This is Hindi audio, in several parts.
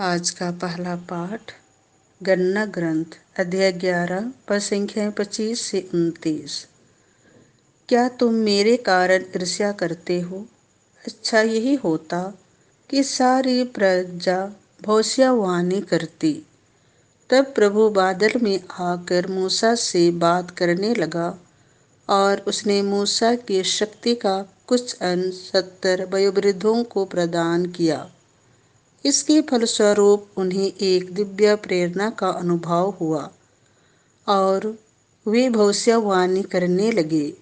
आज का पहला पाठ गणना ग्रंथ अध्याय 11 पद संख्या 25 से 29। क्या तुम मेरे कारण ईर्ष्या करते हो? अच्छा यही होता कि सारी प्रजा भविष्यवाणी करती। तब प्रभु बादल में आकर मूसा से बात करने लगा और उसने मूसा की शक्ति का कुछ अंश 70 वयोवृद्धों को प्रदान किया। इसके फलस्वरूप उन्हें एक दिव्य प्रेरणा का अनुभव हुआ और वे भविष्यवाणी करने लगे।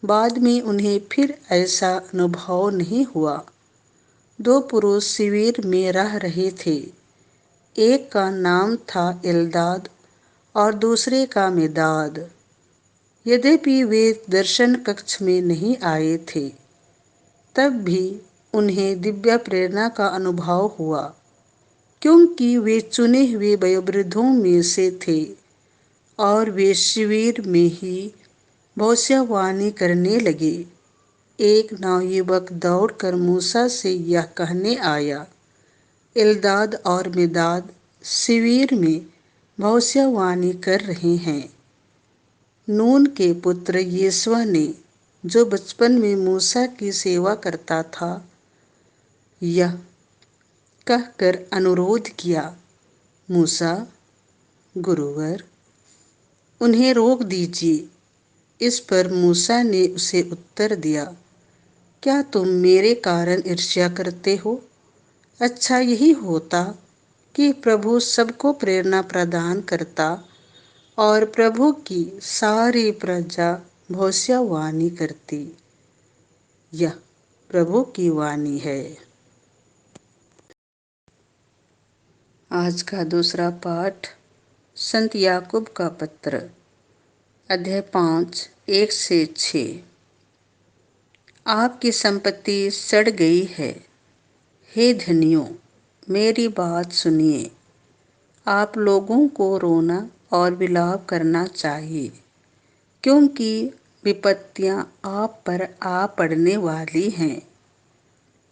बाद में उन्हें फिर ऐसा अनुभव नहीं हुआ। दो पुरुष शिविर में रह रहे थे। एक का नाम था एल्दाद और दूसरे का मेदाद। यद्यपि वे दर्शन कक्ष में नहीं आए थे, तब भी उन्हें दिव्य प्रेरणा का अनुभव हुआ, क्योंकि वे चुने हुए वयोवृद्धों में से थे और वे शिविर में ही भविष्यवाणी करने लगे। एक नवयुवक दौड़कर मूसा से यह कहने आया, एल्दाद और मेदाद शिविर में भविष्यवाणी कर रहे हैं। नून के पुत्र यीशुआ ने, जो बचपन में मूसा की सेवा करता था, यह कहकर अनुरोध किया, मूसा गुरुवर, उन्हें रोक दीजिए। इस पर मूसा ने उसे उत्तर दिया, क्या तुम मेरे कारण ईर्ष्या करते हो? अच्छा यही होता कि प्रभु सबको प्रेरणा प्रदान करता और प्रभु की सारी प्रजा भविष्यवाणी करती। यह प्रभु की वाणी है। आज का दूसरा पाठ संत याकूब का पत्र अध्याय 5 1 से 6। आपकी संपत्ति सड़ गई है। हे धनियों, मेरी बात सुनिए। आप लोगों को रोना और विलाप करना चाहिए, क्योंकि विपत्तियां आप पर आ पड़ने वाली हैं।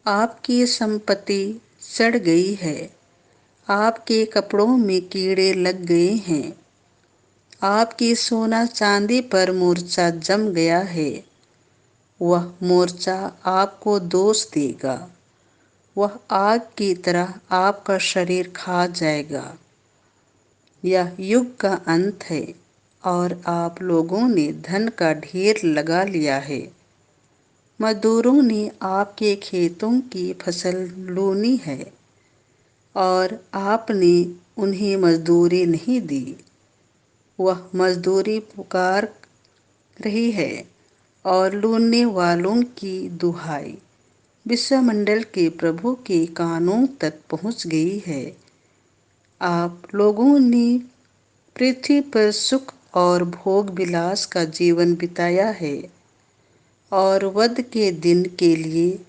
आपकी संपत्ति सड़ गई है। आपके कपड़ों में कीड़े लग गए हैं। आपकी सोना चांदी पर मोर्चा जम गया है। वह मोर्चा आपको दोष देगा। वह आग की तरह आपका शरीर खा जाएगा। यह युग का अंत है और आप लोगों ने धन का ढेर लगा लिया है। मजदूरों ने आपके खेतों की फसल लूनी है और आपने उन्हें मजदूरी नहीं दी। वह मजदूरी पुकार रही है और लूटने वालों की दुहाई विश्वमंडल के प्रभु के कानों तक पहुंच गई है। आप लोगों ने पृथ्वी पर सुख और भोग विलास का जीवन बिताया है और वध के दिन के लिए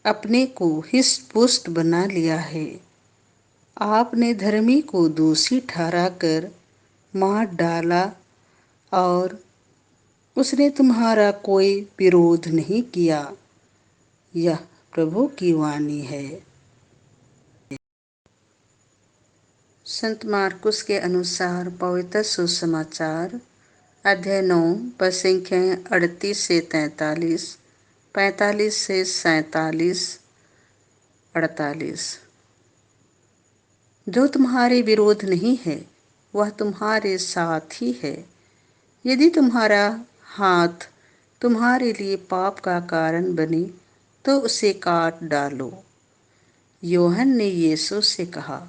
अपने को हिष्ट पुष्ट बना लिया है। आपने धर्मी को दोषी ठहराकर मार डाला और उसने तुम्हारा कोई विरोध नहीं किया। यह प्रभु की वाणी है। संत मार्कुस के अनुसार पवित्र सुसमाचार अध्याय 9 पद संख्या 38 से 43, 45 से 47, 48। जो तुम्हारे विरोध नहीं है, वह तुम्हारे साथ ही है। यदि तुम्हारा हाथ तुम्हारे लिए पाप का कारण बने, तो उसे काट डालो। योहन ने यीशु से कहा,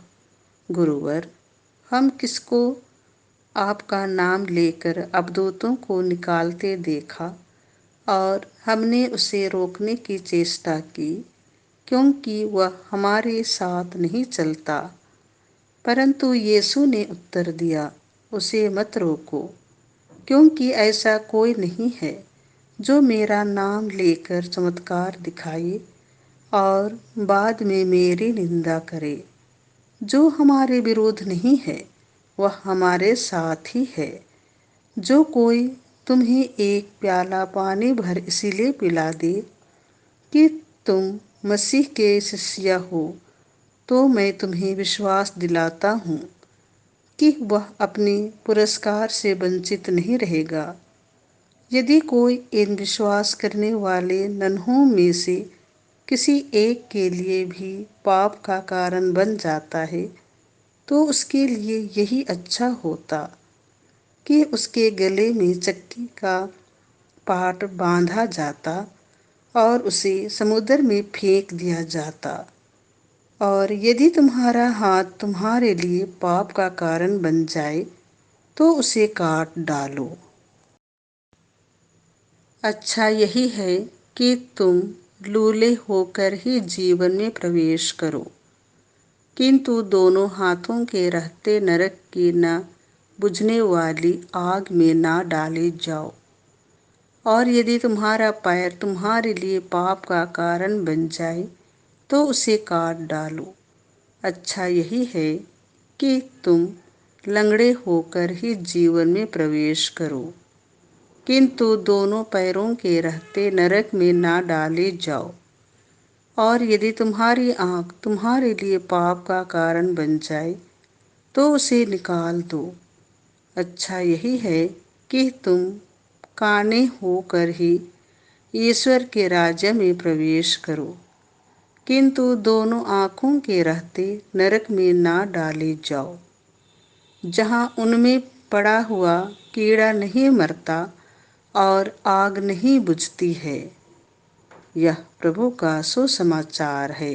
गुरुवर, हम किसको आपका नाम लेकर अबदूतों को निकालते देखा और हमने उसे रोकने की चेष्टा की, क्योंकि वह हमारे साथ नहीं चलता। परंतु यीशु ने उत्तर दिया, उसे मत रोको, क्योंकि ऐसा कोई नहीं है जो मेरा नाम लेकर चमत्कार दिखाए और बाद में मेरी निंदा करे। जो हमारे विरोध नहीं है, वह हमारे साथ ही है। जो कोई तुम्हें एक प्याला पानी भर इसीलिए पिला दे कि तुम मसीह के शिष्य हो, तो मैं तुम्हें विश्वास दिलाता हूँ कि वह अपने पुरस्कार से वंचित नहीं रहेगा। यदि कोई इन विश्वास करने वाले नन्हों में से किसी एक के लिए भी पाप का कारण बन जाता है, तो उसके लिए यही अच्छा होता कि उसके गले में चक्की का पाट बांधा जाता और उसे समुद्र में फेंक दिया जाता। और यदि तुम्हारा हाथ तुम्हारे लिए पाप का कारण बन जाए तो उसे काट डालो। अच्छा यही है कि तुम लूले होकर ही जीवन में प्रवेश करो, किंतु दोनों हाथों के रहते नरक की न बुझने वाली आग में ना डाले जाओ। और यदि तुम्हारा पैर तुम्हारे लिए पाप का कारण बन जाए तो उसे काट डालो। अच्छा यही है कि तुम लंगड़े होकर ही जीवन में प्रवेश करो, किंतु दोनों पैरों के रहते नरक में ना डाले जाओ। और यदि तुम्हारी आँख तुम्हारे लिए पाप का कारण बन जाए तो उसे निकाल दो। अच्छा यही है कि तुम काने होकर ही ईश्वर के राज्य में प्रवेश करो, किंतु दोनों आँखों के रहते नरक में ना डाले जाओ, जहाँ उनमें पड़ा हुआ कीड़ा नहीं मरता और आग नहीं बुझती है। यह प्रभु का सुसमाचार है।